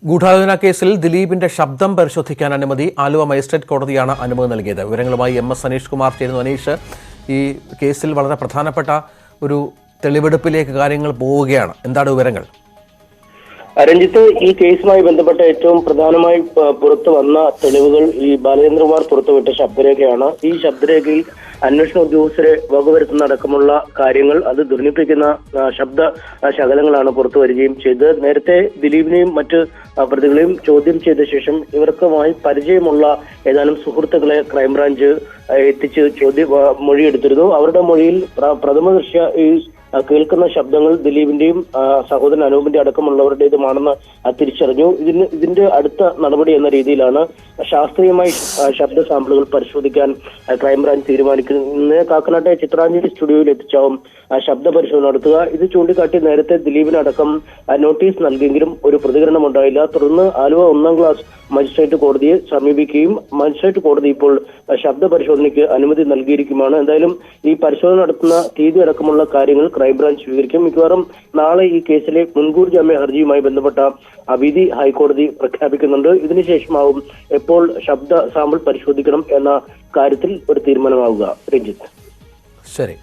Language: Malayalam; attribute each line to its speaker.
Speaker 1: ഗൂഢാലോചന കേസിൽ ദിലീപിന്റെ ശബ്ദം പരിശോധിക്കാൻ അനുമതി ആലുവ മജിസ്ട്രേറ്റ് കോടതിയാണ് അനുമതി നൽകിയത്. വിവരങ്ങളുമായി MS അനീഷ് കുമാർ ചേരുന്നു. അനീഷ്, ഈ കേസിൽ വളരെ പ്രധാനപ്പെട്ട ഒരു തെളിവെടുപ്പിലേക്ക് കാര്യങ്ങൾ പോവുകയാണ്. എന്താണ് വിവരങ്ങൾ?
Speaker 2: രഞ്ജിത്ത്, ഈ കേസുമായി ബന്ധപ്പെട്ട ഏറ്റവും പ്രധാനമായി പുറത്തു വന്ന തെളിവുകൾ ഈ ബാലചന്ദ്രകുമാർ പുറത്തുവിട്ട ശബ്ദരേഖയാണ്. ഈ ശബ്ദരേഖയിൽ അന്വേഷണ ഉദ്യോഗസ്ഥരെ വകവരുത്തുന്നടക്കമുള്ള കാര്യങ്ങൾ, അത് ധ്വനിപ്പിക്കുന്ന ശബ്ദ ശകലങ്ങളാണ് പുറത്തു വരികയും ചെയ്തത്. നേരത്തെ ദിലീപിനെയും മറ്റ് പ്രതികളെയും ചോദ്യം ചെയ്ത ശേഷം ഇവർക്കുമായി പരിചയമുള്ള ഏതാനും സുഹൃത്തുക്കളെ ക്രൈംബ്രാഞ്ച് എത്തിച്ച് മൊഴിയെടുത്തിരുന്നു. അവരുടെ മൊഴിയിൽ പ്രഥമ ദൃശ്യ ഈ കേൾക്കുന്ന ശബ്ദങ്ങൾ ദിലീപിന്റെയും സഹോദരൻ അനൂപിന്റെ അടക്കമുള്ളവരുടേതുമാണെന്ന് തിരിച്ചറിഞ്ഞു. ഇതിന്റെ അടുത്ത നടപടി എന്ന രീതിയിലാണ് ശാസ്ത്രീയമായി ശബ്ദ സാമ്പിളുകൾ പരിശോധിക്കാൻ ക്രൈംബ്രാഞ്ച് തീരുമാനിക്കുന്നത്. കാക്കനാട്ടെ ചിത്രാഞ്ജലി സ്റ്റുഡിയോയിൽ എത്തിച്ചാവും ശബ്ദ പരിശോധന നടത്തുക. ഇത് ചൂണ്ടിക്കാട്ടി നേരത്തെ ദിലീപിനടക്കം നോട്ടീസ് നൽകിയെങ്കിലും ഒരു പ്രതികരണം ഉണ്ടായില്ല. തുടർന്ന് ആലുവ 1ാം ക്ലാസ് മജിസ്ട്രേറ്റ് കോടതിയെ സമീപിക്കുകയും മജിസ്ട്രേറ്റ് കോടതി ഇപ്പോൾ ശബ്ദ പരിശോധനയ്ക്ക് അനുമതി നൽകിയിരിക്കുകയാണ്. എന്തായാലും ഈ പരിശോധന നടത്തുന്ന തീയതി അടക്കമുള്ള കാര്യങ്ങൾ ക്രൈംബ്രാഞ്ച് സ്വീകരിക്കും. മിക്കവാറും നാളെ ഈ കേസിലെ മുൻകൂർ ജാമ്യ ഹർജിയുമായി ബന്ധപ്പെട്ട വിധി ഹൈക്കോടതി പ്രഖ്യാപിക്കുന്നുണ്ട്. ഇതിനുശേഷമാവും എപ്പോൾ ശബ്ദ സാമ്പിൾ പരിശോധിക്കണം എന്ന കാര്യത്തിൽ ഒരു തീരുമാനമാവുക. രഞ്ജിത്ത്,
Speaker 1: ശരി.